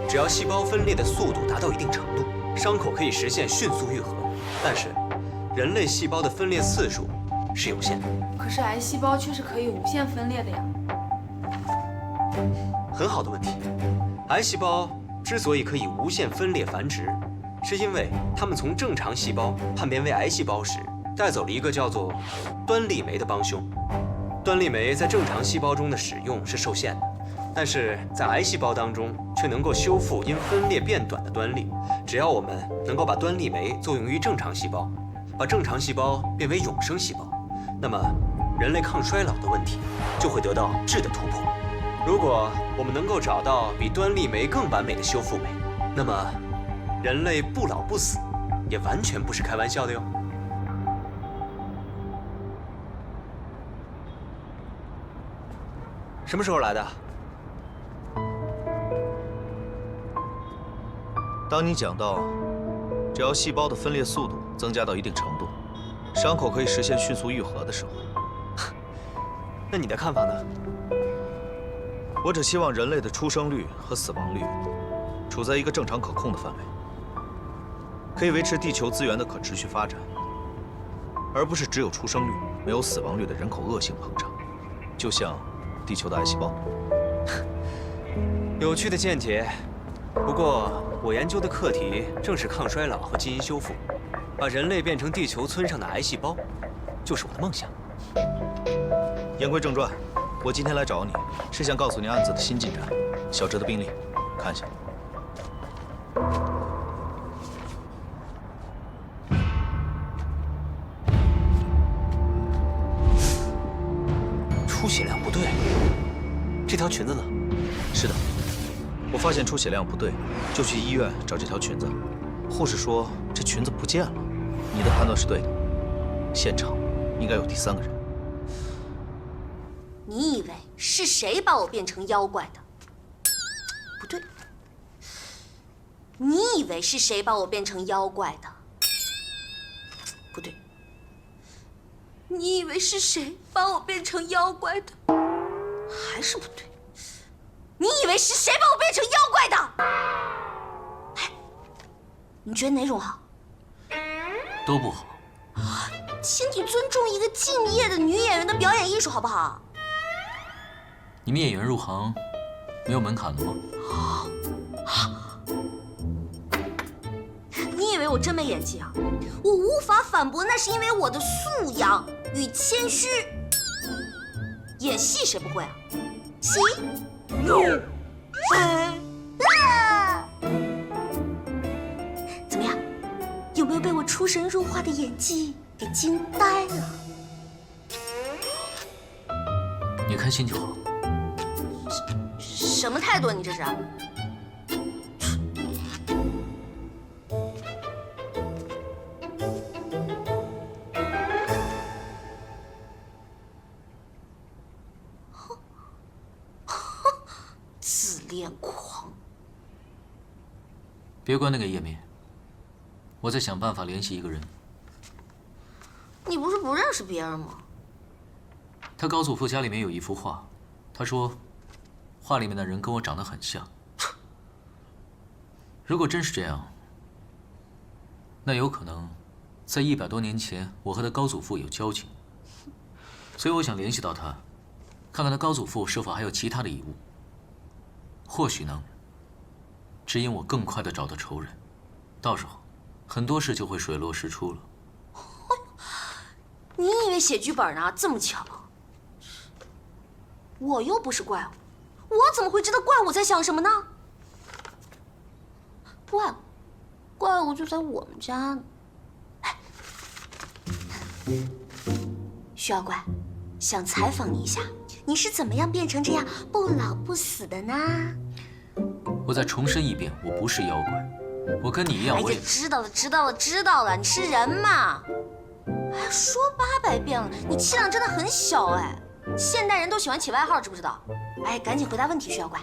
Speaker 9: 只要细胞分裂的速度达到一定程度，伤口可以实现迅速愈合。但是，人类细胞的分裂次数是有限的。
Speaker 8: 可是癌细胞却是可以无限分裂的呀。
Speaker 9: 很好的问题。癌细胞之所以可以无限分裂繁殖，是因为它们从正常细胞叛变为癌细胞时，带走了一个叫做端粒酶的帮凶。端粒酶在正常细胞中的使用是受限的，但是在癌细胞当中却能够修复因分裂变短的端粒。只要我们能够把端粒酶作用于正常细胞，把正常细胞变为永生细胞，那么人类抗衰老的问题就会得到质的突破。如果我们能够找到比端粒酶更完美的修复酶，那么人类不老不死也完全不是开玩笑的哟。什么时候来的？
Speaker 10: 当你讲到，只要细胞的分裂速度增加到一定程度，伤口可以实现迅速愈合的时候，
Speaker 9: 那你的看法呢？
Speaker 10: 我只希望人类的出生率和死亡率处在一个正常可控的范围，可以维持地球资源的可持续发展，而不是只有出生率没有死亡率的人口恶性膨胀，就像地球的癌细胞。
Speaker 9: 有趣的见解。不过，我研究的课题正是抗衰老和基因修复，把人类变成地球村上的癌细胞，就是我的梦想。
Speaker 10: 言归正传，我今天来找你，是想告诉你案子的新进展。小哲的病历，看一下。
Speaker 9: 出血量不对，这条裙子呢？
Speaker 10: 是的。我发现出血量不对，就去医院找这条裙子。护士说这裙子不见了。你的判断是对的，现场应该有第三个人。
Speaker 1: 你以为是谁把我变成妖怪的？不对。你以为是谁把我变成妖怪的？不对。你以为是谁把我变成妖怪的？还是不对。你以为是谁把我变成妖怪的？哎，你觉得哪种好？
Speaker 4: 都不好。
Speaker 1: 请你尊重一个敬业的女演员的表演艺术，好不好？
Speaker 4: 你们演员入行没有门槛的吗？
Speaker 1: 你以为我真没演技啊？我无法反驳，那是因为我的素养与谦虚。演戏谁不会啊？戏。怎么样？有没有被我出神入化的演技给惊呆了？
Speaker 4: 你开心就好。
Speaker 1: 什么态度？你这是？自恋狂！
Speaker 4: 别关那个页面，我在想办法联系一个人。
Speaker 1: 你不是不认识别人吗？
Speaker 4: 他高祖父家里面有一幅画，他说，画里面的人跟我长得很像。如果真是这样，那有可能，在100多年前，我和他高祖父有交情，所以我想联系到他，看看他高祖父是否还有其他的遗物，或许能指引我更快地找到仇人，到时候很多事就会水落石出了。
Speaker 1: 你以为写剧本呢这么巧？我又不是怪物，我怎么会知道怪物在想什么呢？怪物就在我们家呢。徐妖怪，想采访你一下，你是怎么样变成这样不老不死的呢？
Speaker 4: 我再重申一遍，我不是妖怪，我跟你一样，我也……
Speaker 1: 知道了，你是人嘛？哎，说800遍了，你气量真的很小哎。现代人都喜欢起外号，知不知道？哎，赶紧回答问题，徐妖怪。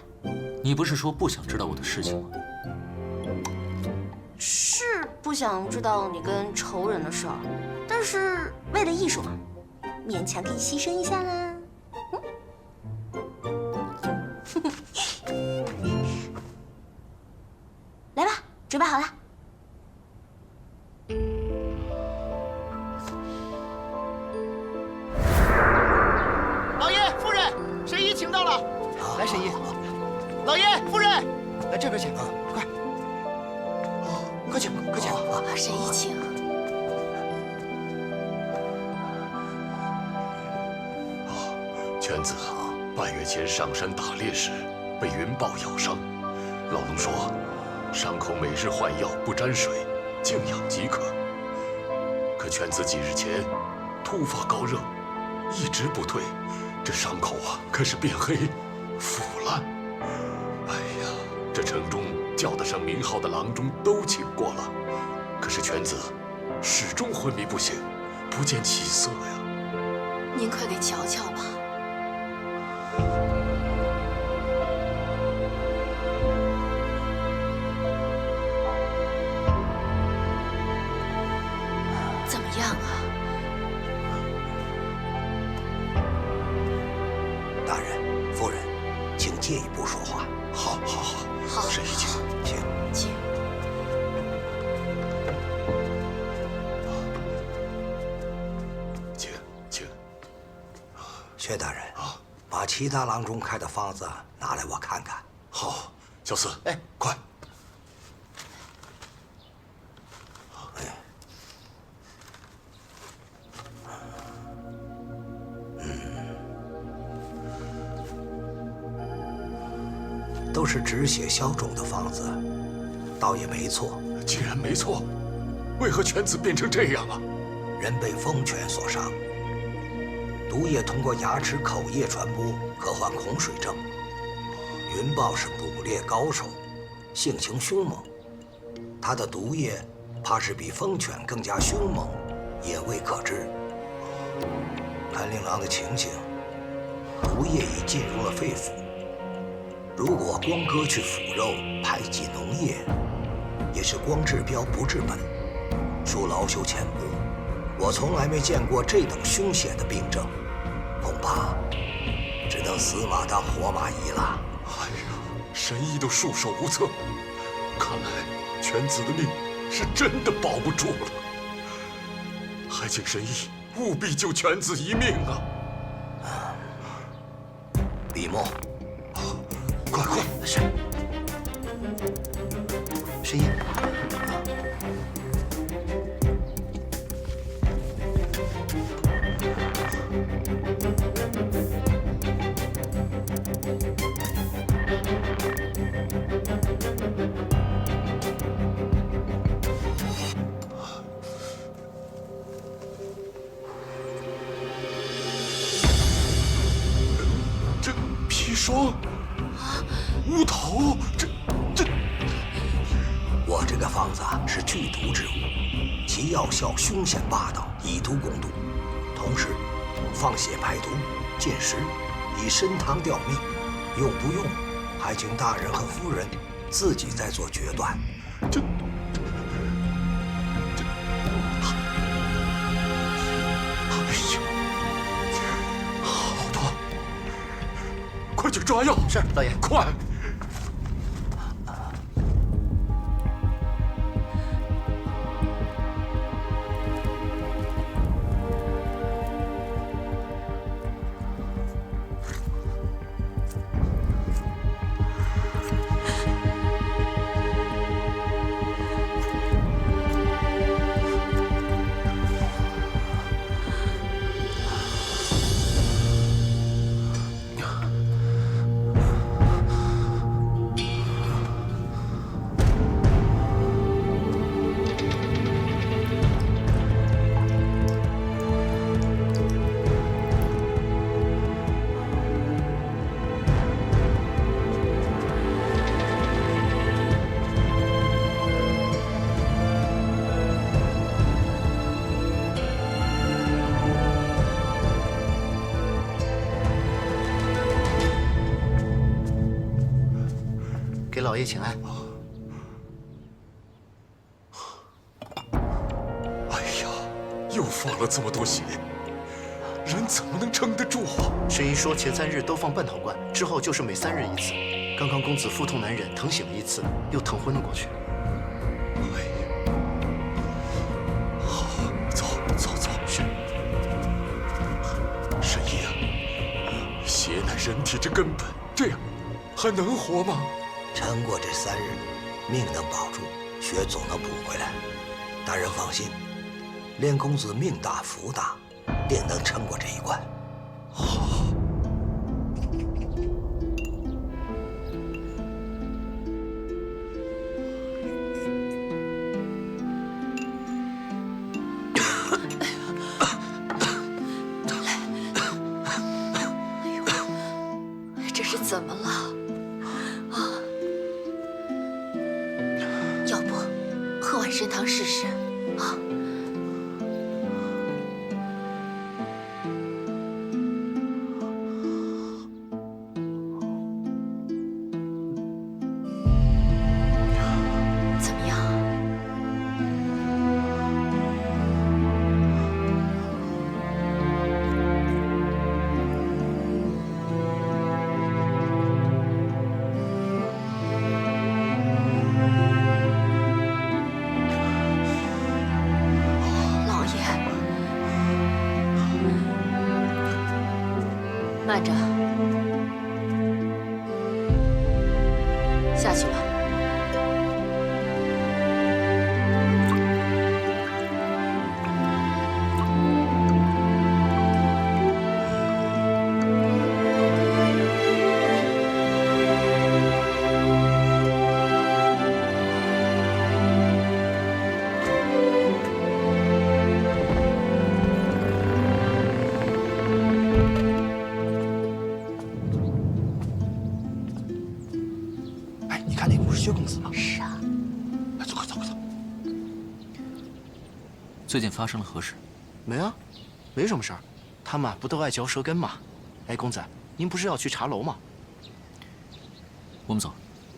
Speaker 4: 你不是说不想知道我的事情吗？
Speaker 1: 是不想知道你跟仇人的事儿，但是为了艺术嘛，勉强可以牺牲一下啦。来吧，准备好了。
Speaker 17: 老爷、夫人，神医请到了。来，神医。老爷、夫人，来这边请，快。快请，快请。
Speaker 1: 神医请。
Speaker 6: 犬子半月前上山打猎时被云豹咬伤，老农说伤口每日换药不沾水，静养即可。可犬子几日前突发高热，一直不退，这伤口可是变黑、腐烂。哎呀，这城中叫得上名号的郎中都请过了，可是犬子始终昏迷不醒，不见起色呀。
Speaker 8: 您快给瞧瞧吧。
Speaker 18: 借一步说话。
Speaker 6: 好，好，好，
Speaker 1: 好，
Speaker 6: 沈姨请，
Speaker 18: 请，
Speaker 1: 请。
Speaker 6: 请。
Speaker 18: 薛大人啊，把其他郎中开的方子拿来我看看。
Speaker 6: 好，小四，哎，快。
Speaker 18: 都是止血消肿的方子，倒也没错。
Speaker 6: 既然没错，为何犬子变成这样啊？
Speaker 18: 人被疯犬所伤，毒液通过牙齿、口液传播，可患恐水症。云豹是捕猎高手，性情凶猛，他的毒液怕是比疯犬更加凶猛，也未可知。看令郎的情形，毒液已进入了肺腑。如果光割去腐肉，排挤脓液，也是光治标不治本，恕老朽浅薄。我从来没见过这等凶险的病症，恐怕只能死马当活马医了。
Speaker 6: 哎呀，神医都束手无策，看来犬子的命是真的保不住了。还请神医务必救犬子一命啊！
Speaker 18: 笔墨。
Speaker 6: 快！
Speaker 17: 是。神医。
Speaker 6: 这砒霜。乌头，这，
Speaker 18: 我这个方子是剧毒之物，其药效凶险霸道，以毒攻毒，同时放血排毒、禁食，以参汤吊命。用不用，还请大人和夫人自己再做决断。
Speaker 6: 这，哎呀，好吧，快去抓药。
Speaker 17: 是，老爷，
Speaker 6: 快！
Speaker 17: 给老爷请安。
Speaker 6: 哎呀，又放了这么多血，人怎么能撑得住啊？
Speaker 17: 神医说前3日都放半陶罐，之后就是每3日一次。刚刚公子腹痛难忍，疼醒了一次，又疼昏了过去。
Speaker 6: 哎呀，好，走。是。神医啊，血乃人体之根本，这样还能活吗？
Speaker 18: 撑过这3日，命能保住，血总能补回来。大人放心，连公子命大福大，定能撑过这一关。
Speaker 6: 好。
Speaker 1: 这是怎么了？啊！要不喝碗参汤试试啊？怎么样？
Speaker 19: 慢着，下去吧。
Speaker 17: 薛公子吗？
Speaker 1: 是啊。
Speaker 17: 哎，走快走快走。
Speaker 4: 最近发生了何事？
Speaker 17: 没啊，没什么事儿。他们不都爱嚼舌根吗？哎，公子，您不是要去茶楼吗？
Speaker 4: 我们走。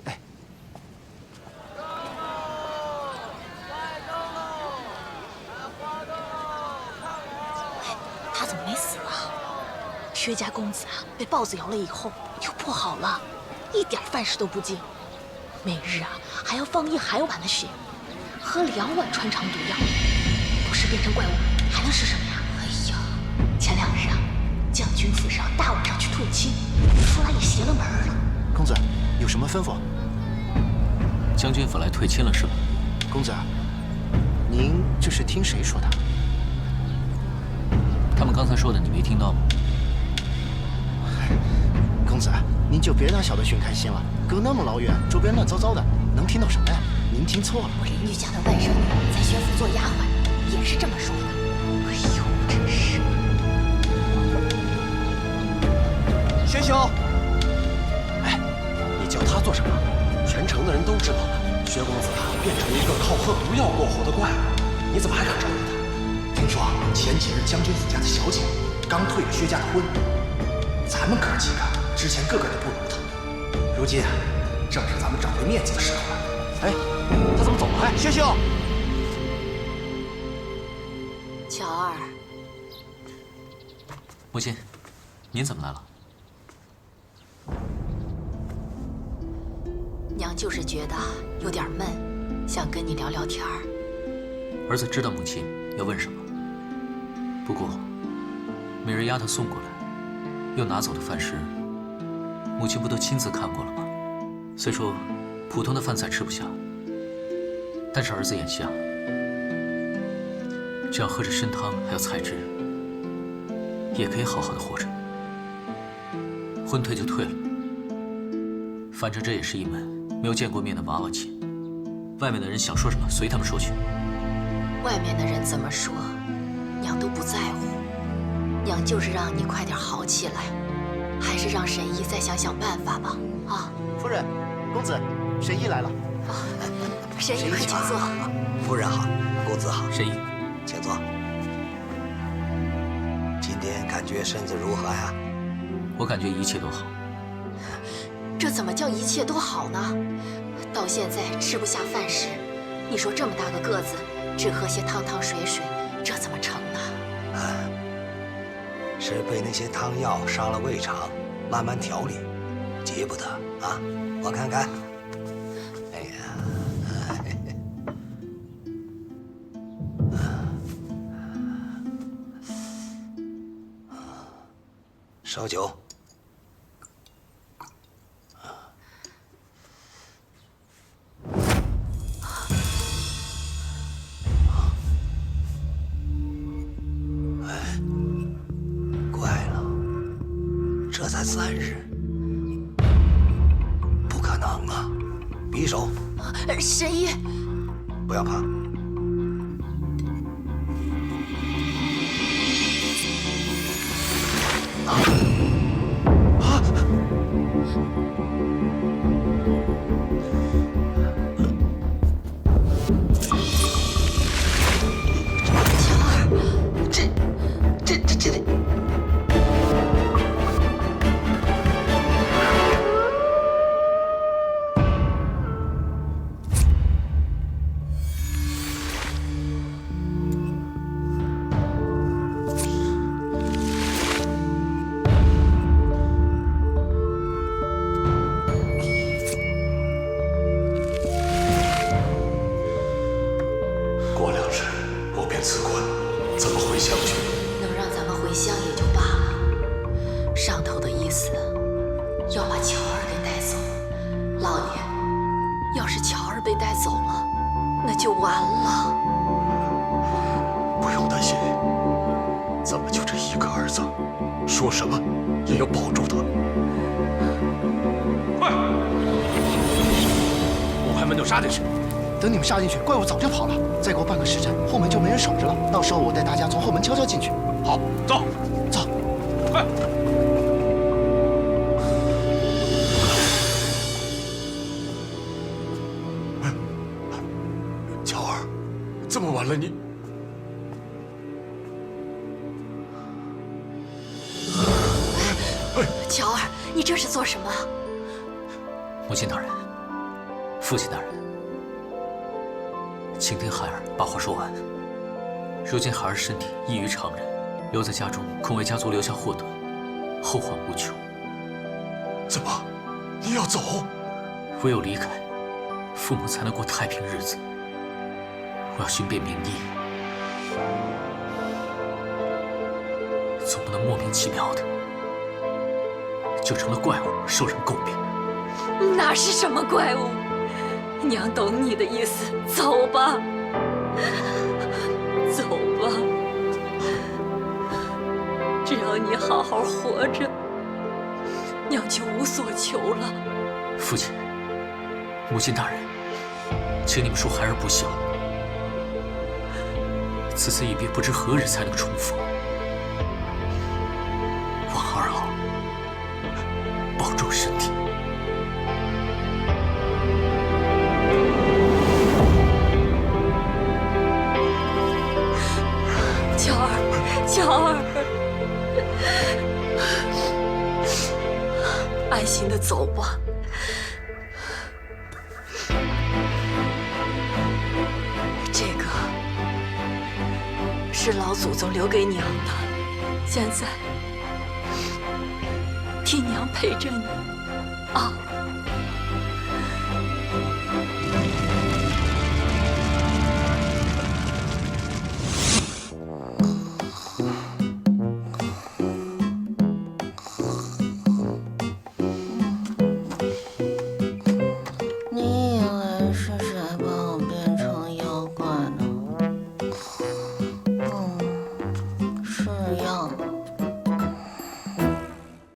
Speaker 17: 哎。
Speaker 1: 他怎么没死啊？薛家公子啊，被豹子咬了以后又不好了，一点饭食都不进。 每日啊，还要放1海碗的血，喝2碗穿肠毒药，不是变成怪物，还能是什么呀？哎呀，前2日啊，将军府上大晚上去退亲，出来也邪了门了。
Speaker 17: 公子，有什么吩咐？
Speaker 4: 将军府来退亲了是吧？
Speaker 17: 公子，您这是听谁说的？
Speaker 4: 他们刚才说的你没听到吗？
Speaker 17: 公子，您就别让小的寻开心了。 隔那么老远，周边乱糟糟的，能听到什么呀？您听错了。
Speaker 1: 我邻居家的外甥女在薛府做丫鬟，也是这么说的。哎呦，真是！
Speaker 17: 薛兄，
Speaker 10: 哎，你叫他做什么？全城的人都知道了，薛公子啊变成一个靠喝毒药过活的怪物，你怎么还敢招惹他？听说前几日将军府家的小姐刚退了薛家的婚，咱们哥几个之前个个都不如他。 如今啊，正是咱们找回面子的时候了。哎，他怎么走了？哎，薛兄，
Speaker 19: 乔儿，
Speaker 4: 母亲，您怎么来了？
Speaker 19: 娘就是觉得有点闷，想跟你聊聊天儿。
Speaker 4: 儿子知道母亲要问什么，不过美人丫头送过来，又拿走的饭食。 母亲不都亲自看过了吗？虽说普通的饭菜吃不下，但是儿子眼下只要喝着参汤还有菜汁，也可以好好的活着。婚退就退了，反正这也是一门没有见过面的娃娃亲。外面的人想说什么随他们说去。
Speaker 19: 外面的人怎么说，娘都不在乎。娘就是让你快点好起来。 还是让沈姨再想想办法吧，啊！
Speaker 17: 夫人，公子，沈姨来了。
Speaker 19: 沈姨，快请坐。
Speaker 18: 夫人好，公子好。
Speaker 4: 沈姨，
Speaker 18: 请坐。今天感觉身子如何呀？
Speaker 4: 我感觉一切都好。
Speaker 19: 这怎么叫一切都好呢？到现在吃不下饭食，你说这么大个个子，只喝些汤汤水水，这怎么成呢？
Speaker 18: 是被那些汤药伤了胃肠，慢慢调理，急不得啊！我看看，哎呀，烧酒。这才3日，不可能啊！匕首，
Speaker 19: 沈姨，
Speaker 18: 不要怕。
Speaker 19: 乔儿给带走。老爷，要是乔儿被带走了，那就完了。
Speaker 6: 不用担心，咱们就这一个儿子，说什么也要保住他。
Speaker 17: 快！我开门就杀进去。等你们杀进去，怪物早就跑了。再过半个时辰，后门就没人守着了。到时候我带大家从后门悄悄进去。
Speaker 6: 好，走，
Speaker 17: 走，
Speaker 6: 快！乔儿，这么晚了你……
Speaker 19: 乔儿，你这是做什么？
Speaker 4: 母亲大人，父亲大人，请听孩儿把话说完。如今孩儿身体异于常人，留在家中恐为家族留下祸端，后患无穷。
Speaker 6: 怎么，你要走？
Speaker 4: 唯有离开，父母才能过太平日子。我要寻遍名医，总不能莫名其妙的就成了怪物，受人诟病。
Speaker 19: 哪是什么怪物？娘懂你的意思，走吧，走吧。只要你好好活着，娘就无所求了。
Speaker 4: 父亲、母亲大人，请你们恕孩儿不孝。此次一别，不知何日才能重逢。望孩儿好，保重身体。
Speaker 19: 乔儿，乔儿，安心的走吧。这个是老祖宗留给娘的，现在替娘陪着你啊。